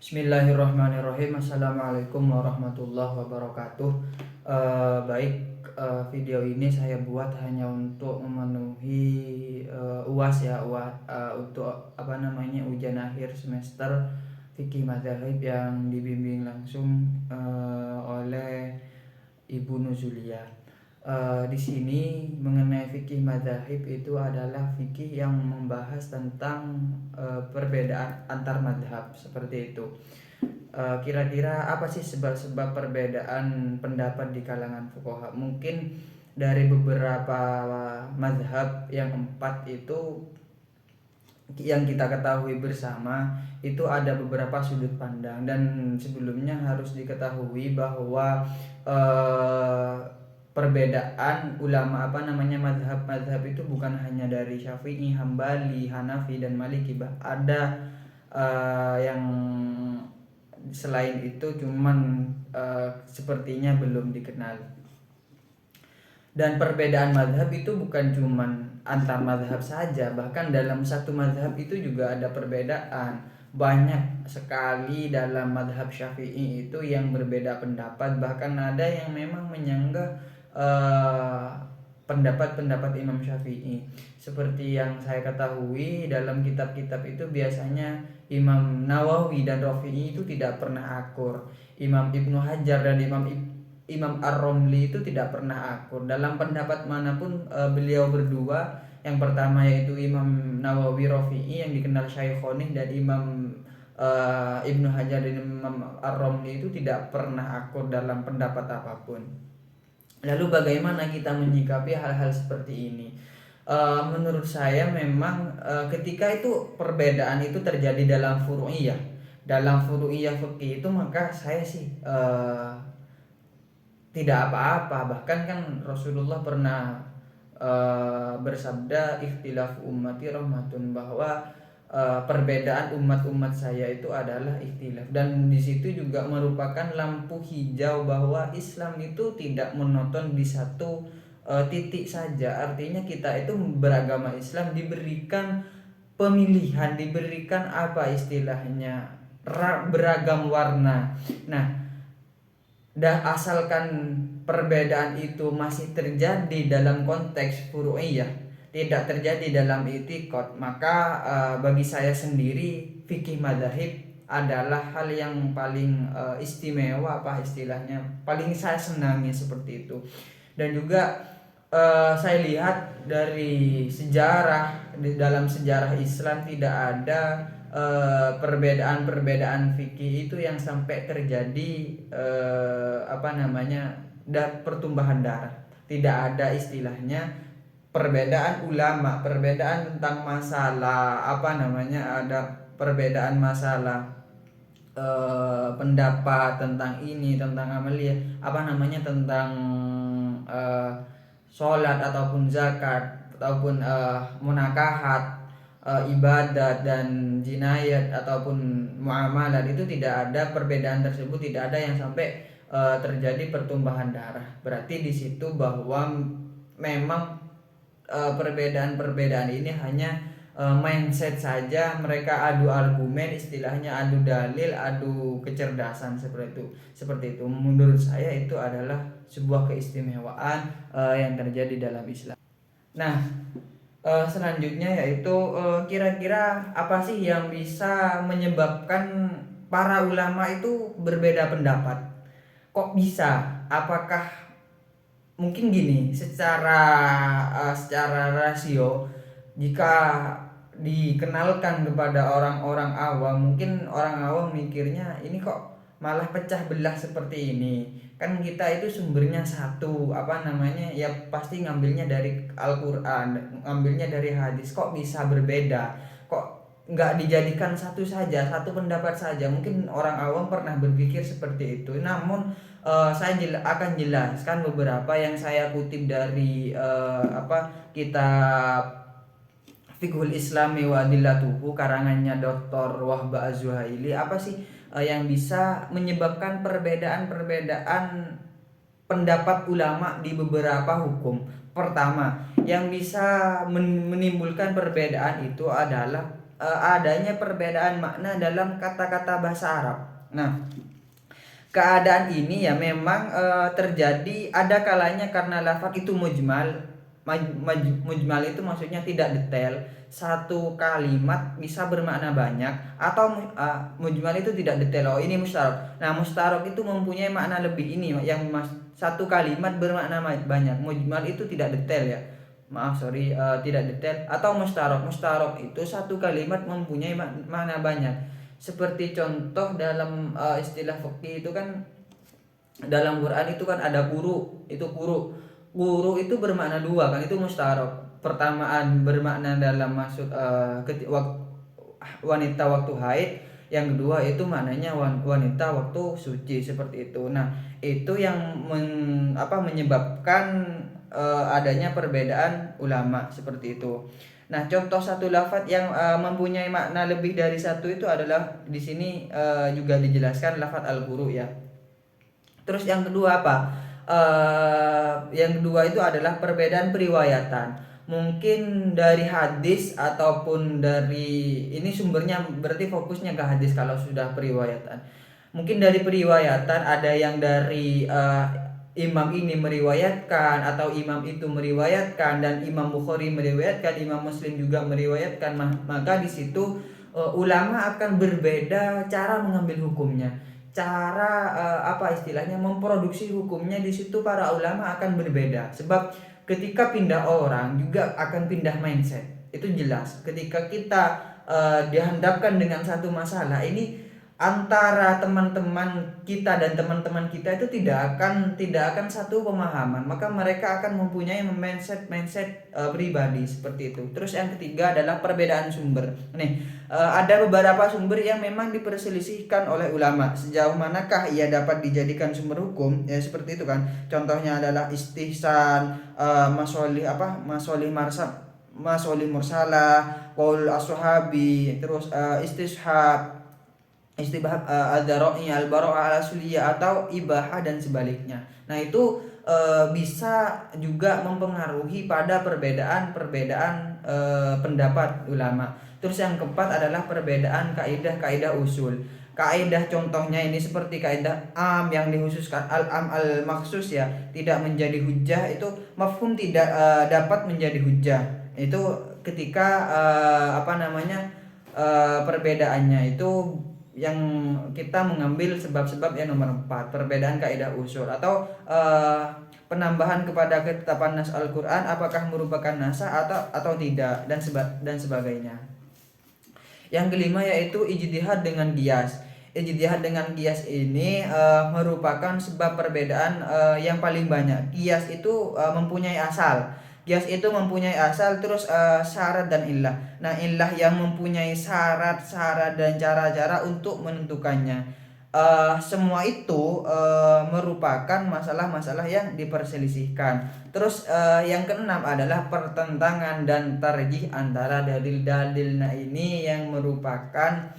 Bismillahirrahmanirrahim. Assalamualaikum warahmatullahi wabarakatuh. Baik, video ini saya buat hanya untuk memenuhi UAS ya, untuk ujian akhir semester fikih madzhab yang dibimbing langsung oleh Ibu Nuzuliyah. Di sini mengenai fikih madzhab itu adalah fikih yang membahas tentang perbedaan antar madhab seperti itu. Kira-kira apa sih sebab-sebab perbedaan pendapat di kalangan fuqaha? Mungkin dari beberapa madhab yang empat itu yang kita ketahui bersama itu ada beberapa sudut pandang, dan sebelumnya harus diketahui bahwa eh, perbedaan ulama mazhab itu bukan hanya dari Syafi'i, Hambali, Hanafi dan Maliki, ada yang selain itu, cuman sepertinya belum dikenal. Dan perbedaan mazhab itu bukan cuman antar mazhab saja, bahkan dalam satu mazhab itu juga ada perbedaan. Banyak sekali dalam mazhab Syafi'i itu yang berbeda pendapat, bahkan ada yang memang menyanggah pendapat-pendapat Imam Syafi'i. Seperti yang saya ketahui, dalam kitab-kitab itu biasanya Imam Nawawi dan Rafi'i itu tidak pernah akur. Imam Ibnu Hajar dan Imam Ar-Romli itu tidak pernah akur dalam pendapat manapun. Beliau berdua, yang pertama yaitu Imam Nawawi Rafi'i yang dikenal Syaikhonih, dan Imam Ibnu Hajar dan Imam Ar-Romli itu tidak pernah akur dalam pendapat apapun. Lalu bagaimana kita menyikapi hal-hal seperti ini? Menurut saya memang ketika itu perbedaan itu terjadi dalam furu'iyah fikih itu, maka saya sih tidak apa-apa. Bahkan kan Rasulullah pernah bersabda, ikhtilaf ummati rahmatun, bahwa perbedaan umat-umat saya itu adalah ikhtilaf, dan di situ juga merupakan lampu hijau bahwa Islam itu tidak menonton di satu titik saja. Artinya kita itu beragama Islam diberikan pemilihan, diberikan istilahnya beragam warna. Nah, asalkan perbedaan itu masih terjadi dalam konteks furu'iyah, tidak terjadi dalam i'tiqad, maka bagi saya sendiri fikih madzhab adalah hal yang paling istimewa, istilahnya paling saya senangi seperti itu. Dan juga saya lihat dari sejarah, dalam sejarah Islam tidak ada perbedaan-perbedaan fikih itu yang sampai terjadi pertumbuhan darah. Tidak ada istilahnya perbedaan ulama, perbedaan tentang masalah ada perbedaan masalah pendapat tentang ini, tentang amaliyah, tentang sholat ataupun zakat ataupun munakahat, ibadat dan jinayat ataupun muamalat. Itu tidak ada perbedaan tersebut, tidak ada yang sampai terjadi pertumbuhan darah. Berarti di situ bahwa memang perbedaan-perbedaan ini hanya mindset saja. Mereka adu argumen, istilahnya adu dalil, adu kecerdasan, seperti itu. Menurut saya itu adalah sebuah keistimewaan yang terjadi dalam Islam. Nah, selanjutnya yaitu kira-kira apa sih yang bisa menyebabkan para ulama itu berbeda pendapat? Kok bisa? Apakah mungkin gini, secara rasio, jika dikenalkan kepada orang-orang awam, mungkin orang awam mikirnya ini kok malah pecah belah seperti ini. Kan kita itu sumbernya satu, ya pasti ngambilnya dari Al-Quran, ngambilnya dari hadis. Kok bisa berbeda? Kok nggak dijadikan satu saja, satu pendapat saja? Mungkin orang awam pernah berpikir seperti itu. Namun saya akan jelaskan beberapa yang saya kutip dari kitab Fiqhul Islami wa Adillatuhu karangannya Dr. Wahba Az-Zuhaili. Apa sih yang bisa menyebabkan perbedaan-perbedaan pendapat ulama di beberapa hukum? Pertama, yang bisa menimbulkan perbedaan itu adalah adanya perbedaan makna dalam kata-kata bahasa Arab. Nah, keadaan ini ya memang terjadi ada kalanya karena lafaz itu mujmal. Mujmal itu maksudnya tidak detail. Satu kalimat bisa bermakna banyak, atau mujmal itu tidak detail. Oh, ini mustarok. Nah, mustarok itu mempunyai makna lebih, ini yang satu kalimat bermakna banyak. Mujmal itu tidak detail ya. Maaf, sorry, tidak detail. Atau mustarok. Mustarok itu satu kalimat mempunyai makna banyak. Seperti contoh dalam istilah fikih itu kan, dalam Quran itu kan ada guru, itu guru. Guru itu bermakna dua kan, itu mustarok. Pertamaan bermakna dalam maksud wanita waktu haid, yang kedua itu maknanya wanita waktu suci, seperti itu. Nah, itu yang menyebabkan adanya perbedaan ulama seperti itu. Nah, contoh satu lafadz yang mempunyai makna lebih dari satu itu adalah di sini juga dijelaskan lafadz al-guru ya. Terus yang kedua apa? Yang kedua itu adalah perbedaan periwayatan. Mungkin dari hadis ataupun dari, ini sumbernya berarti fokusnya ke hadis kalau sudah periwayatan. Mungkin dari periwayatan ada yang dari imam ini meriwayatkan, atau imam itu meriwayatkan, dan Imam Bukhari meriwayatkan, Imam Muslim juga meriwayatkan. Maka di situ ulama akan berbeda cara mengambil hukumnya, cara istilahnya memproduksi hukumnya. Di situ para ulama akan berbeda, sebab ketika pindah orang juga akan pindah mindset. Itu jelas. Ketika kita dihadapkan dengan satu masalah ini, antara teman-teman kita dan teman-teman kita itu tidak akan satu pemahaman, maka mereka akan mempunyai mindset pribadi seperti itu. Terus yang ketiga adalah perbedaan sumber. Nih, ada beberapa sumber yang memang diperselisihkan oleh ulama sejauh manakah ia dapat dijadikan sumber hukum, ya seperti itu kan. Contohnya adalah istihsan, masolih mursalah, qaul as-sahabi, terus istishab, istibah, al-darai, al-bara'ah, al-suliyah, atau ibahah dan sebaliknya. Nah, itu bisa juga mempengaruhi pada perbedaan pendapat ulama. Terus yang keempat adalah perbedaan kaidah usul. Kaidah contohnya ini seperti kaidah am yang dikhususkan, al-am al-maksus ya, tidak menjadi hujjah, itu mafhum tidak dapat menjadi hujjah. Itu ketika perbedaannya itu yang kita mengambil sebab-sebab yang nomor 4, perbedaan kaidah usul, atau penambahan kepada ketetapan nas Al-Qur'an apakah merupakan nasah atau tidak, dan sebagainya. Yang kelima yaitu ijtihad dengan qiyas. Ijtihad dengan qiyas ini merupakan sebab perbedaan yang paling banyak. Qiyas itu mempunyai asal. Qiyas itu mempunyai asal, terus syarat dan illah. Nah, illah yang mempunyai syarat dan cara-cara untuk menentukannya. Semua itu merupakan masalah-masalah yang diperselisihkan. Terus yang keenam adalah pertentangan dan tarjih antara dalil-dalil. Nah, ini yang merupakan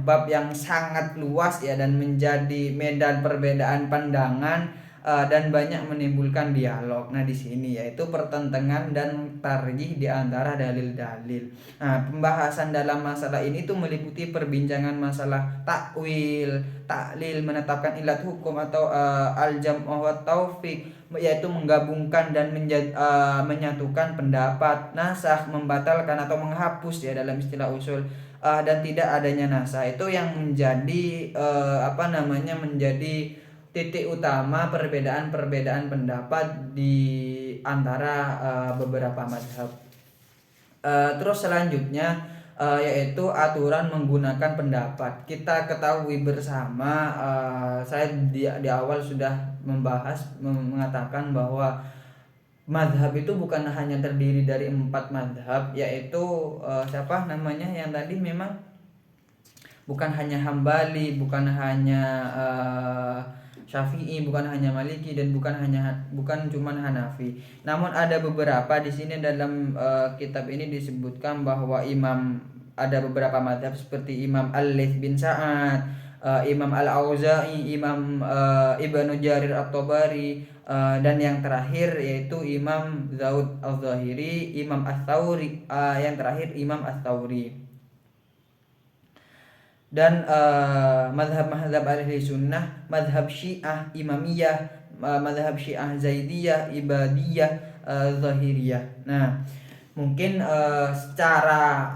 bab yang sangat luas ya, dan menjadi medan perbedaan pandangan dan banyak menimbulkan dialog. Nah, di sini yaitu pertentangan dan tarjih di antara dalil-dalil. Nah, pembahasan dalam masalah ini tuh meliputi perbincangan masalah takwil, taklil, menetapkan ilat hukum, atau al-jam'u wa taufiq, yaitu menggabungkan dan menyatukan pendapat, nasakh, membatalkan atau menghapus ya dalam istilah usul, dan tidak adanya nasakh. Itu yang menjadi menjadi titik utama perbedaan pendapat di antara beberapa mazhab. Terus selanjutnya yaitu aturan menggunakan pendapat. Kita ketahui bersama, saya di awal sudah mengatakan bahwa mazhab itu bukan hanya terdiri dari 4 mazhab, yaitu yang tadi memang bukan hanya Hambali, bukan hanya Syafi'i, bukan hanya Maliki, dan bukan cuma Hanafi. Namun ada beberapa di sini dalam kitab ini disebutkan bahwa ada beberapa mazhab seperti Imam Al-Laits bin Sa'ad, Imam Al-Auza'i, Imam Ibnu Jarir At-Tabari, dan yang terakhir yaitu Imam Daud Al-Zahiri, Imam Ats-Tsauri, yang terakhir Imam Ats-Tsauri. Dan madhab-madhab ahli sunnah, madhab syiah imamiyah, madhab syiah zaidiyah, ibadiyah, zahiriyah. Nah, mungkin secara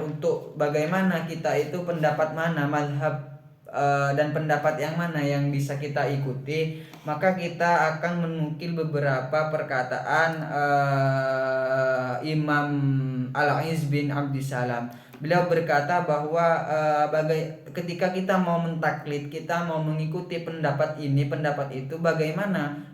untuk bagaimana kita itu pendapat mana madhab dan pendapat yang mana yang bisa kita ikuti, maka kita akan menukil beberapa perkataan Imam Al-Izz bin Abdissalam. Beliau berkata bahwa ketika kita mau mentaklid, kita mau mengikuti pendapat ini, pendapat itu, bagaimana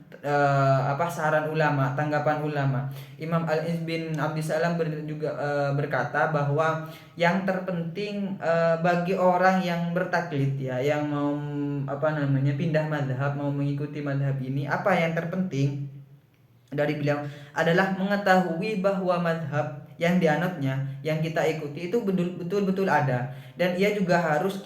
saran ulama, tanggapan ulama. Imam Al-Izz bin Abdissalam juga berkata bahwa yang terpenting bagi orang yang bertaklid ya, yang mau pindah madhab, mau mengikuti madhab ini, apa yang terpenting dari beliau adalah mengetahui bahwa madhab yang dianutnya, yang kita ikuti itu betul-betul ada, dan ia juga harus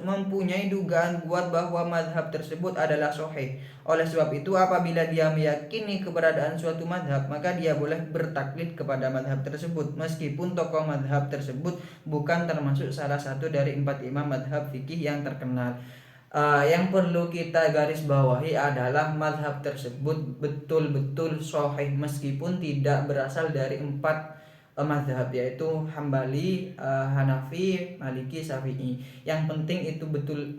mempunyai dugaan kuat bahwa madhab tersebut adalah sahih. Oleh sebab itu, apabila dia meyakini keberadaan suatu madhab, maka dia boleh bertaklid kepada madhab tersebut, meskipun tokoh madhab tersebut bukan termasuk salah satu dari 4 imam madhab fikih yang terkenal. Yang perlu kita garis bawahi adalah madhab tersebut betul-betul sahih meskipun tidak berasal dari 4 madhab, yaitu Hambali, Hanafi, Maliki, Syafi'i. Yang penting itu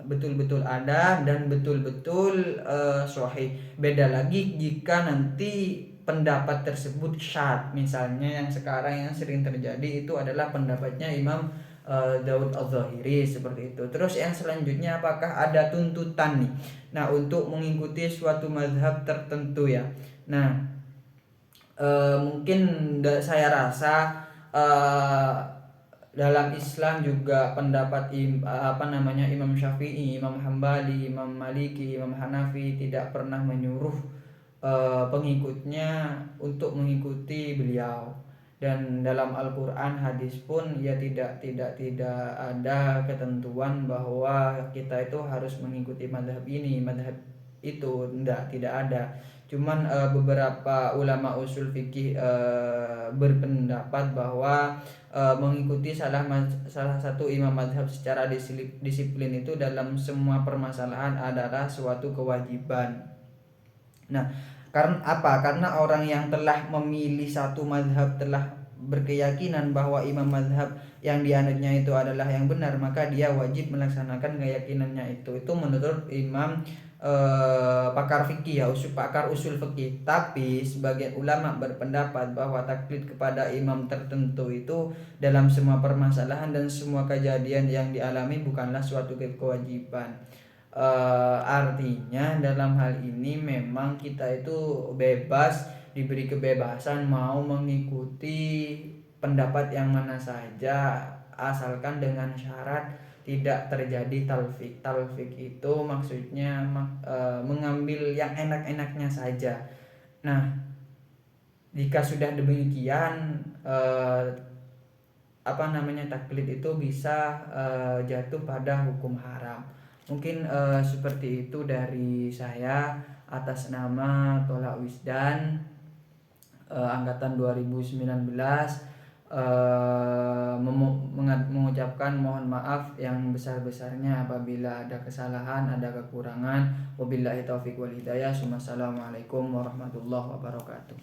betul-betul ada dan betul-betul sahih. Beda lagi jika nanti pendapat tersebut syadz, misalnya yang sekarang yang sering terjadi itu adalah pendapatnya Imam Daud Al-Zahiri seperti itu. Terus yang selanjutnya, apakah ada tuntutan nih? Nah, untuk mengikuti suatu mazhab tertentu ya. Nah, mungkin saya rasa dalam Islam juga pendapat Imam Syafi'i, Imam Hambali, Imam Maliki, Imam Hanafi tidak pernah menyuruh pengikutnya untuk mengikuti beliau. Dan dalam Al-Quran, hadis pun ya tidak ada ketentuan bahwa kita itu harus mengikuti madhab ini, madhab itu, tidak ada. Cuman beberapa ulama usul fikih berpendapat bahwa mengikuti salah satu imam madhab secara disiplin itu dalam semua permasalahan adalah suatu kewajiban. Nah, karena apa? Karena orang yang telah memilih satu madhab telah berkeyakinan bahwa imam madhab yang dianutnya itu adalah yang benar, maka dia wajib melaksanakan keyakinannya itu. Itu menurut imam pakar fikih ya, pakar usul fikih. Tapi sebagian ulama berpendapat bahwa taklid kepada imam tertentu itu dalam semua permasalahan dan semua kejadian yang dialami bukanlah suatu kewajiban. Artinya dalam hal ini memang kita itu bebas, diberi kebebasan mau mengikuti pendapat yang mana saja, asalkan dengan syarat tidak terjadi talfik. Talfik itu maksudnya mengambil yang enak-enaknya saja. Nah, jika sudah demikian taklid itu bisa jatuh pada hukum haram. Mungkin seperti itu dari saya atas nama Tolak Wisdan angkatan 2019, mengucapkan mohon maaf yang besar-besarnya apabila ada kesalahan, ada kekurangan. Wabillahi taufiq wal hidayah. Wassalamualaikum warahmatullahi wabarakatuh.